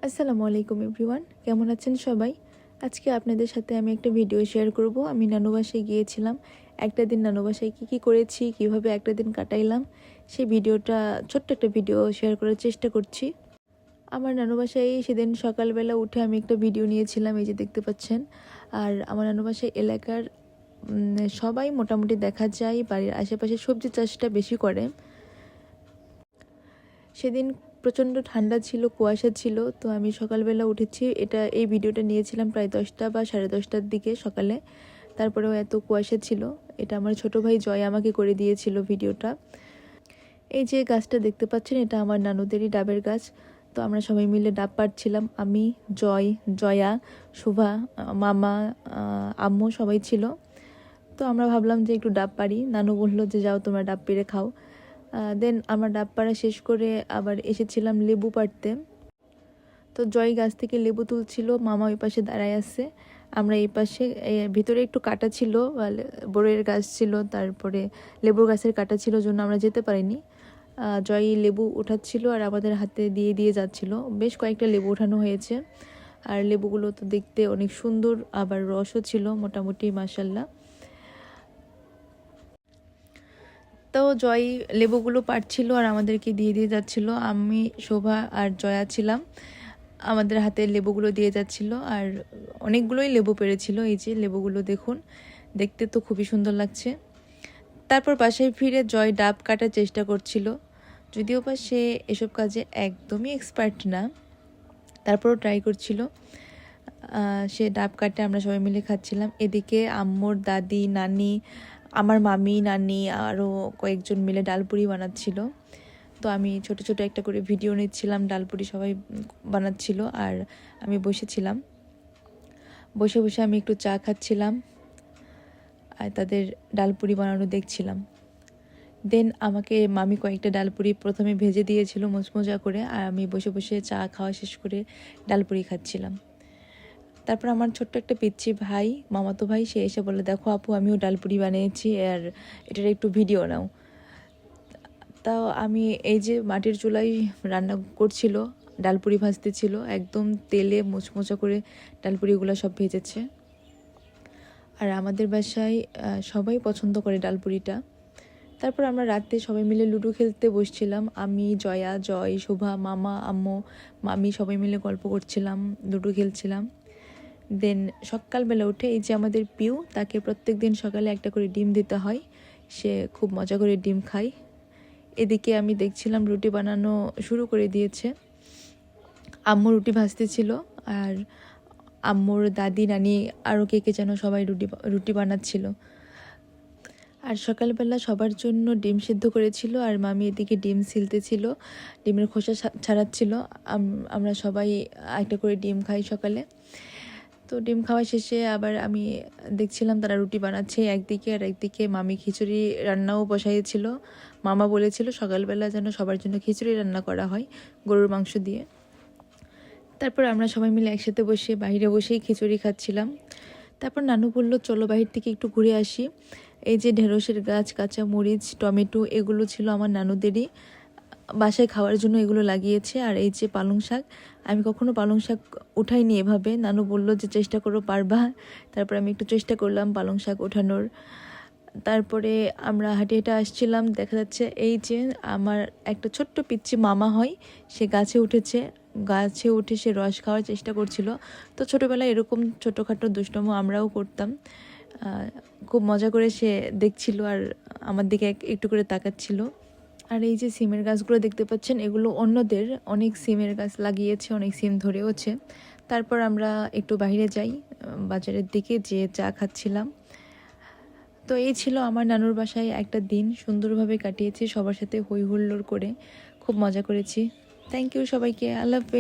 আসসালামু আলাইকুম এভরিওয়ান, কেমন আছেন সবাই? আজকে আপনাদের সাথে আমি একটা ভিডিও শেয়ার করব। আমি নানু বাসায় গিয়েছিলাম। একটা দিন নানু বাসায় কী করেছি, কিভাবে একটা দিন কাটাইলাম, সেই ভিডিওটা ছোট্ট একটা ভিডিও শেয়ার করার চেষ্টা করছি। আমার নানু বাসায় সেদিন সকালবেলা উঠে আমি একটা ভিডিও নিয়েছিলাম, এই যে দেখতে পাচ্ছেন। আর আমার নানু বাসায় এলাকার সবাই মোটামুটি দেখা যায় বাড়ির আশেপাশে সবজি চাষটা বেশি করে। সেদিন প্রচণ্ড ঠান্ডা ছিল, কুয়াশা ছিল। তো আমি সকালবেলা উঠেছি, এই ভিডিওটা নিয়েছিলাম প্রায় 10টা বা 10:30টার দিকে সকালে। তারপরেও এত কুয়াশা ছিল। এটা আমার ছোট ভাই জয় আমাকে করে দিয়েছিল ভিডিওটা। এই যে গাছটা দেখতে পাচ্ছেন, এটা আমার নানুদেরই ডাবের গাছ। তো আমরা সবাই মিলে ডাব পাড়ছিলাম, আমি, জয়া, শোভা, মামা, আম্মু সবাই ছিল। তো আমরা ভাবলাম যে একটু ডাব পাড়ি। নানু বললো যে যাও তোমরা ডাব পেড়ে খাও। দেন আমরা ডাব পাড়া শেষ করে আবার এসেছিলাম লেবু পাড়তে। তো জয় গাছ থেকে লেবু তুলছিল, মামা ওই পাশে দাঁড়ায় আছে, আমরা এই পাশে। ভিতরে একটু কাটা ছিল, বড়ের গাছ ছিল, তারপরে লেবুর গাছের কাটা ছিল, জন্য আমরা যেতে পারিনি। জয় লেবু উঠাচ্ছিল আর আমাদের হাতে দিয়ে দিয়ে যাচ্ছিল। বেশ কয়েকটা লেবু ওঠানো হয়েছে, আর লেবুগুলো তো দেখতে অনেক সুন্দর, আবার রসও ছিল মোটামুটি, মাশাল্লাহ। তো জয় লেবুগুলো পাড়ছিল আর আমাদেরকে দিয়ে দিয়ে যাচ্ছিল। আমি, শোভা আর জয়া ছিলাম, আমাদের হাতে লেবুগুলো দিয়ে যাচ্ছিল। আর অনেকগুলোই লেবু পেড়েছিল। এই যে লেবুগুলো দেখুন, দেখতে তো খুবই সুন্দর লাগছে। তারপর বাসায় ফিরে জয় ডাব কাটার চেষ্টা করছিল, যদিও বা সে এসব কাজে একদমই এক্সপার্ট না, তারপরও ট্রাই করছিল। সে ডাব কাটে, আমরা সবাই মিলে খাচ্ছিলাম। এদিকে আম্মুর দাদি, নানি, আমার মামি, নানি আরও কয়েকজন মিলে ডালপুরি বানাচ্ছিল। তো আমি ছোট ছোট একটা করে ভিডিও নিচ্ছিলাম, ডালপুরি সবাই বানাচ্ছিল আর আমি বসেছিলাম। বসে বসে আমি একটু চা খাচ্ছিলাম আর তাদের ডালপুরি বানানো দেখছিলাম। দেন আমাকে মামি কয়েকটা ডালপুরি প্রথমে ভেজে দিয়েছিল মুচমুচা করে, আর আমি বসে বসে চা খাওয়া শেষ করে ডালপুরি খাচ্ছিলাম। তারপর আমার ছোট্ট একটা পিচ্চি ভাই, মামাতো ভাই, সে এসে বলে, দেখো আপু, আমিও ডালপুরি বানিয়েছি, আর এটার একটু ভিডিও নাও। তাও আমি এই যে মাটির চুলায় রান্না করছিল, ডালপুরি ভাজতে ছিল, একদম তেলে মোচমোচা করে ডালপুরিগুলো সব ভেজেছে। আর আমাদের বাসায় সবাই পছন্দ করে ডালপুরিটা। তারপর আমরা রাতে সবাই মিলে লুডো খেলতে বসছিলাম, আমি, জয়া, জয়, শোভা, মামা, আম্মু, মামি সবাই মিলে গল্প করছিলাম, লুডো খেলছিলাম। দেন সকালবেলা উঠে এই যে আমাদের পিউ, তাকে প্রত্যেক দিন সকালে একটা করে ডিম দিতে হয়, সে খুব মজা করে ডিম খায়। এদিকে আমি দেখছিলাম রুটি বানানো শুরু করে দিয়েছে, আম্মু রুটি ভাজতেছিল, আর আম্মুর দাদি, নানি আরও কে কে যেন সবাই রুটি বানাচ্ছিল। আর সকালবেলা সবার জন্য ডিম সিদ্ধ করেছিল, আর মামি এদিকে ডিম ছিলতেছিল, ডিমের খোসা ছাড়াচ্ছিল। আমরা সবাই একটা করে ডিম খাই সকালে। তো ডিম খাওয়া শেষে আবার আমি দেখছিলাম তারা রুটি বানাচ্ছে একদিকে, আর একদিকে মামি খিচুড়ি রান্নাও বসাইছিল। মামা বলেছিল সকালবেলা যেন সবার জন্য খিচুড়ি রান্না করা হয় গরুর মাংস দিয়ে। তারপর আমরা সবাই মিলে একসাথে বসে বাইরে বসেই খিচুড়ি খাচ্ছিলাম। তারপর নানু বলল, চলো বাহির থেকে একটু ঘুরে আসি। এই যে ঢেঁড়সের গাছ, কাঁচা মরিচ, টমেটো, এগুলো ছিল আমার নানুদেরই, বাসায় খাওয়ার জন্য এগুলো লাগিয়েছে। আর এই যে পালং শাক, আমি কখনো পালং শাক উঠাইনি এভাবে, নানু বলল যে চেষ্টা করো, পারবা। তারপর আমি একটু চেষ্টা করলাম পালং শাক ওঠানোর। তারপরে আমরা হাঁটে হেঁটে আসছিলাম, দেখা যাচ্ছে এই যে আমার একটা ছোট্ট পিচ্চি মামা হয়, সে গাছে উঠেছে। গাছে উঠে সে রস খাওয়ার চেষ্টা করছিল। তো ছোটোবেলায় এরকম ছোটোখাটো দুষ্টুমি আমরাও করতাম। খুব মজা করে সে দেখছিল আর আমার দিকে একটু করে তাকাচ্ছিল। আর এই যে সিমের গাছগুলো দেখতে পাচ্ছেন, এগুলো অন্যদের, অনেক সিমের গাছ লাগিয়েছে, অনেক সিম ধরেওছে। তারপর আমরা একটু বাইরে যাই, বাজারের দিকে, যে চা খাচ্ছিলাম। তো এই ছিল আমার নানুর বাসায় একটা দিন, সুন্দরভাবে কাটিয়েছি সবার সাথে হই হুল্লোড় করে, খুব মজা করেছি। থ্যাংক ইউ সবাইকে, আল্লাহ হাফেজ।